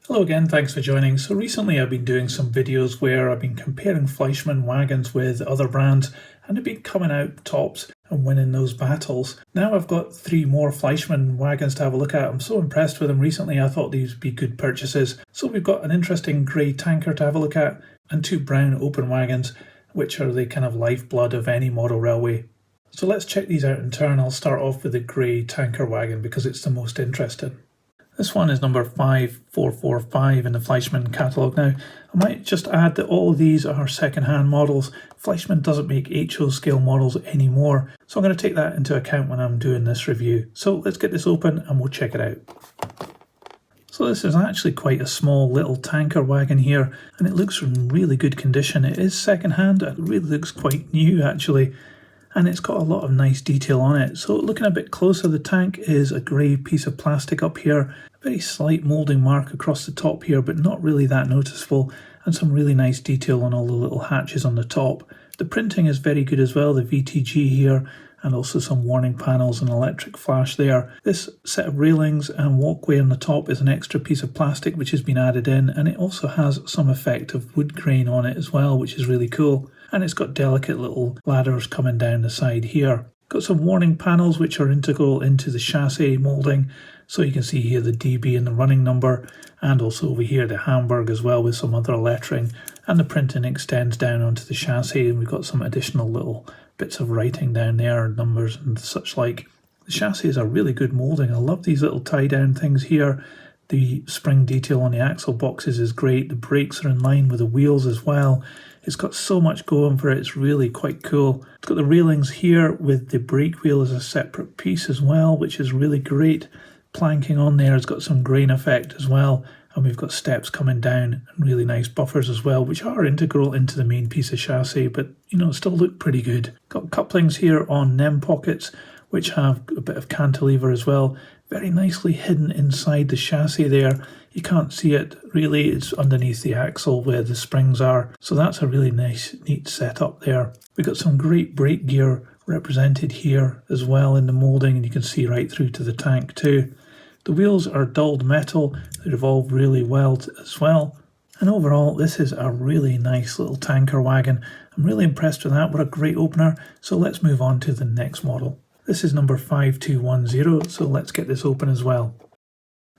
Hello again, thanks for joining. So recently I've been doing some videos where I've been comparing Fleischmann wagons with other brands and I've been coming out tops and winning those battles. Now I've got 3 more Fleischmann wagons to have a look at. I'm so impressed with them recently, I thought these would be good purchases. So we've got an interesting grey tanker to have a look at and 2 brown open wagons, which are the kind of lifeblood of any model railway. So let's check these out in turn. I'll start off with the grey tanker wagon because it's the most interesting. This one is number 5445 in the Fleischmann catalogue. Now, I might just add that all of these are second-hand models. Fleischmann doesn't make HO scale models anymore, so I'm going to take that into account when I'm doing this review. So let's get this open and we'll check it out. So this is actually quite a small little tanker wagon here, and it looks in really good condition. It is second-hand, it really looks quite new actually. And it's got a lot of nice detail on it. So looking a bit closer, the tank is a grey piece of plastic up here, a very slight moulding mark across the top here, but not really that noticeable, and some really nice detail on all the little hatches on the top. The printing is very good as well, the VTG here, and also some warning panels and electric flash there. This set of railings and walkway on the top is an extra piece of plastic which has been added in, and it also has some effect of wood grain on it as well, which is really cool. And it's got delicate little ladders coming down the side here. Got some warning panels which are integral into the chassis moulding, so you can see here the DB and the running number, and also over here the Hamburg as well with some other lettering, and the printing extends down onto the chassis, and we've got some additional little bits of writing down there, numbers and such like. The chassis is a really good moulding. I love these little tie down things here. The spring detail on the axle boxes is great. The brakes are in line with the wheels as well. It's got so much going for it, it's really quite cool. It's got the railings here with the brake wheel as a separate piece as well, which is really great. Planking on there has got some grain effect as well, and we've got steps coming down and really nice buffers as well, which are integral into the main piece of chassis, but still look pretty good. Got couplings here on NEM pockets, which have a bit of cantilever as well, very nicely hidden inside the chassis there. You can't see it really, it's underneath the axle where the springs are, so that's a really nice, neat setup there. We've got some great brake gear represented here as well in the moulding, and you can see right through to the tank too. The wheels are dulled metal, they revolve really well as well. And overall, this is a really nice little tanker wagon. I'm really impressed with that, what a great opener. So let's move on to the next model. This is number 5210, so let's get this open as well.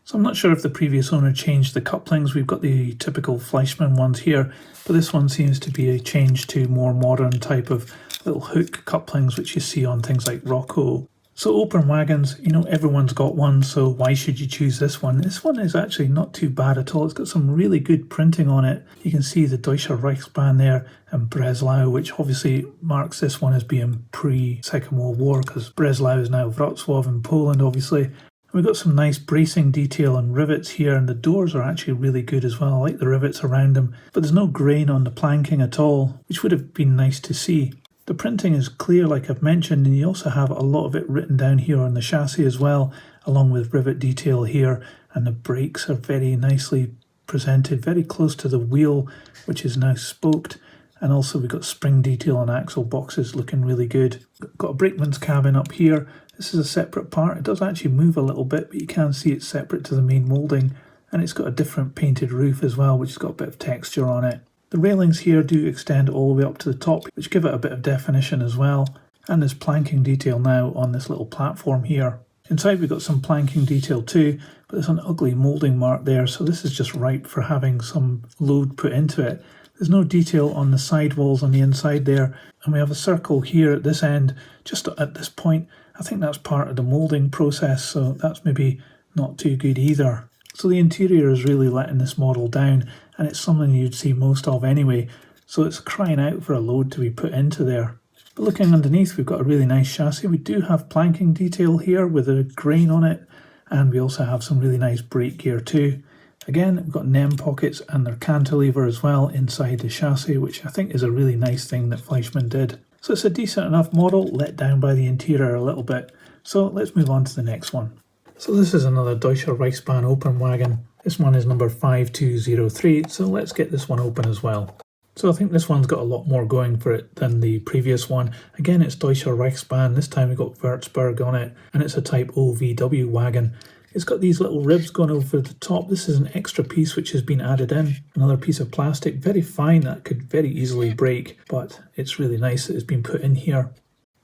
So I'm not sure if the previous owner changed the couplings. We've got the typical Fleischmann ones here, but this one seems to be a change to more modern type of little hook couplings which you see on things like Rocco. So open wagons, everyone's got one, so why should you choose this one? This one is actually not too bad at all. It's got some really good printing on it. You can see the Deutscher Reichsbahn there and Breslau, which obviously marks this one as being pre-Second World War, because Breslau is now Wrocław in Poland, obviously. We've got some nice bracing detail and rivets here, and the doors are actually really good as well. I like the rivets around them, but there's no grain on the planking at all, which would have been nice to see. The printing is clear, like I've mentioned, and you also have a lot of it written down here on the chassis as well, along with rivet detail here, and the brakes are very nicely presented, very close to the wheel, which is now spoked, and also we've got spring detail on axle boxes looking really good. Got a brakeman's cabin up here. This is a separate part. It does actually move a little bit, but you can see it's separate to the main moulding, and it's got a different painted roof as well, which has got a bit of texture on it. The railings here do extend all the way up to the top, which give it a bit of definition as well. And there's planking detail now on this little platform here. Inside we've got some planking detail too, but there's an ugly moulding mark there, so this is just ripe for having some load put into it. There's no detail on the sidewalls on the inside there, and we have a circle here at this end, just at this point. I think that's part of the moulding process, so that's maybe not too good either. So the interior is really letting this model down, and it's something you'd see most of anyway, so it's crying out for a load to be put into there. But looking underneath, we've got a really nice chassis. We do have planking detail here with a grain on it, and we also have some really nice brake gear too. Again, we've got NEM pockets and their cantilever as well inside the chassis, which I think is a really nice thing that Fleischmann did. So it's a decent enough model, let down by the interior a little bit. So let's move on to the next one. So this is another Deutscher Reichsbahn open wagon. This one is number 5203, so let's get this one open as well. So I think this one's got a lot more going for it than the previous one. Again, it's Deutscher Reichsbahn. This time we've got Würzburg on it, and it's a Type O VW wagon. It's got these little ribs going over the top. This is an extra piece which has been added in. Another piece of plastic, very fine, that could very easily break, but it's really nice that it's been put in here.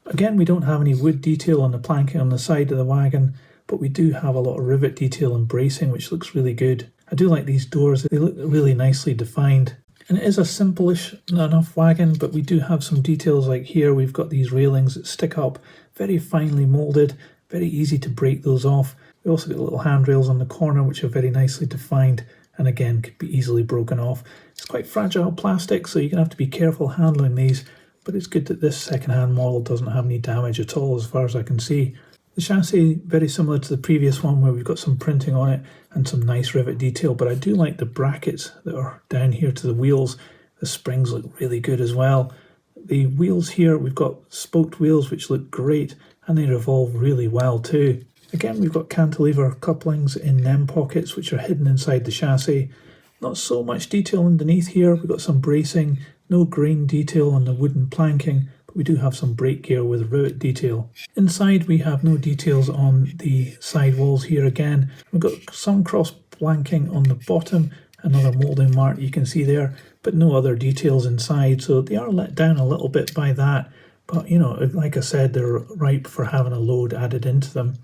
Again, we don't have any wood detail on the planking on the side of the wagon, but we do have a lot of rivet detail and bracing, which looks really good. I do like these doors, they look really nicely defined. And it is a simple-ish enough wagon, but we do have some details like here. We've got these railings that stick up, very finely moulded, very easy to break those off. We also got little handrails on the corner, which are very nicely defined, and again, could be easily broken off. It's quite fragile plastic, so you're going to have to be careful handling these, but it's good that this second-hand model doesn't have any damage at all, as far as I can see. The chassis, very similar to the previous one, where we've got some printing on it and some nice rivet detail, but I do like the brackets that are down here to the wheels. The springs look really good as well. The wheels here, we've got spoked wheels which look great, and they revolve really well too. Again, we've got cantilever couplings in them pockets which are hidden inside the chassis. Not so much detail underneath here. We've got some bracing, no grain detail on the wooden planking, but we do have some brake gear with rivet detail. Inside we have no details on the side walls here again. We've got some cross planking on the bottom, another moulding mark you can see there, but no other details inside, so they are let down a little bit by that. But you know, like I said, they're ripe for having a load added into them.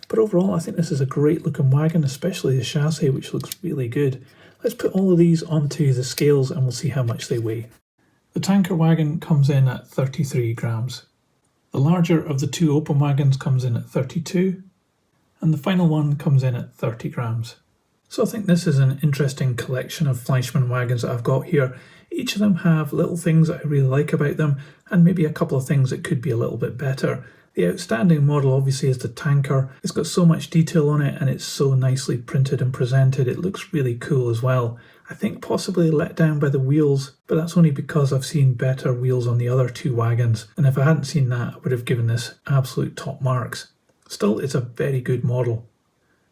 But overall, I think this is a great looking wagon, especially the chassis, which looks really good. Let's put all of these onto the scales and we'll see how much they weigh. The tanker wagon comes in at 33 grams. The larger of the two open wagons comes in at 32, and the final one comes in at 30 grams. So I think this is an interesting collection of Fleischmann wagons that I've got here. Each of them have little things that I really like about them, and maybe a couple of things that could be a little bit better. The outstanding model obviously is the tanker. It's got so much detail on it and it's so nicely printed and presented. It looks really cool as well. I think possibly let down by the wheels, but that's only because I've seen better wheels on the other two wagons, and if I hadn't seen that, I would have given this absolute top marks. Still, it's a very good model.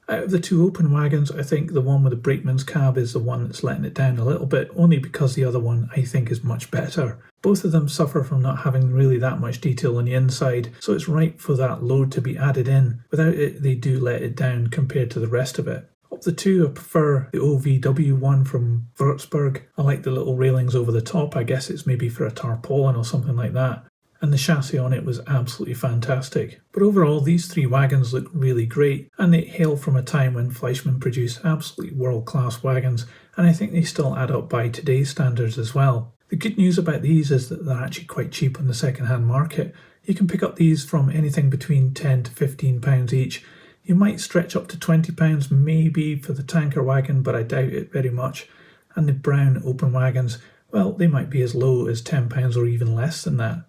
Out of the two open wagons, I think the one with the brakeman's cab is the one that's letting it down a little bit, only because the other one I think is much better. Both of them suffer from not having really that much detail on the inside, so it's right for that load to be added in. Without it, they do let it down compared to the rest of it. Of the two, I prefer the OVW one from Würzburg. I like the little railings over the top. I guess it's maybe for a tarpaulin or something like that. And the chassis on it was absolutely fantastic. But overall, these three wagons look really great, and they hail from a time when Fleischmann produced absolutely world-class wagons, and I think they still add up by today's standards as well. The good news about these is that they're actually quite cheap on the second-hand market. You can pick up these from anything between £10 to £15 each. You might stretch up to £20 maybe for the tanker wagon, but I doubt it very much. And the brown open wagons, well, they might be as low as £10 or even less than that.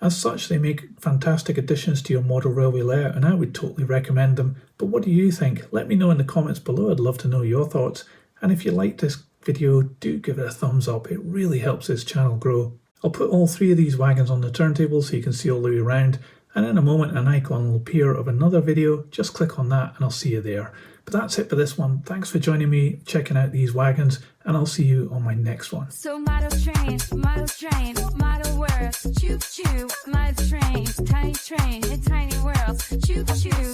As such, they make fantastic additions to your model railway layout, and I would totally recommend them. But what do you think? Let me know in the comments below. I'd love to know your thoughts. And if you liked this video, do give it a thumbs up. It really helps this channel grow. I'll put all three of these wagons on the turntable so you can see all the way around. And in a moment, an icon will appear of another video. Just click on that and I'll see you there. But that's it for this one. Thanks for joining me, checking out these wagons, and I'll see you on my next one. So model trains, model worlds, choo choo, model trains, tiny train in tiny worlds, choo choo.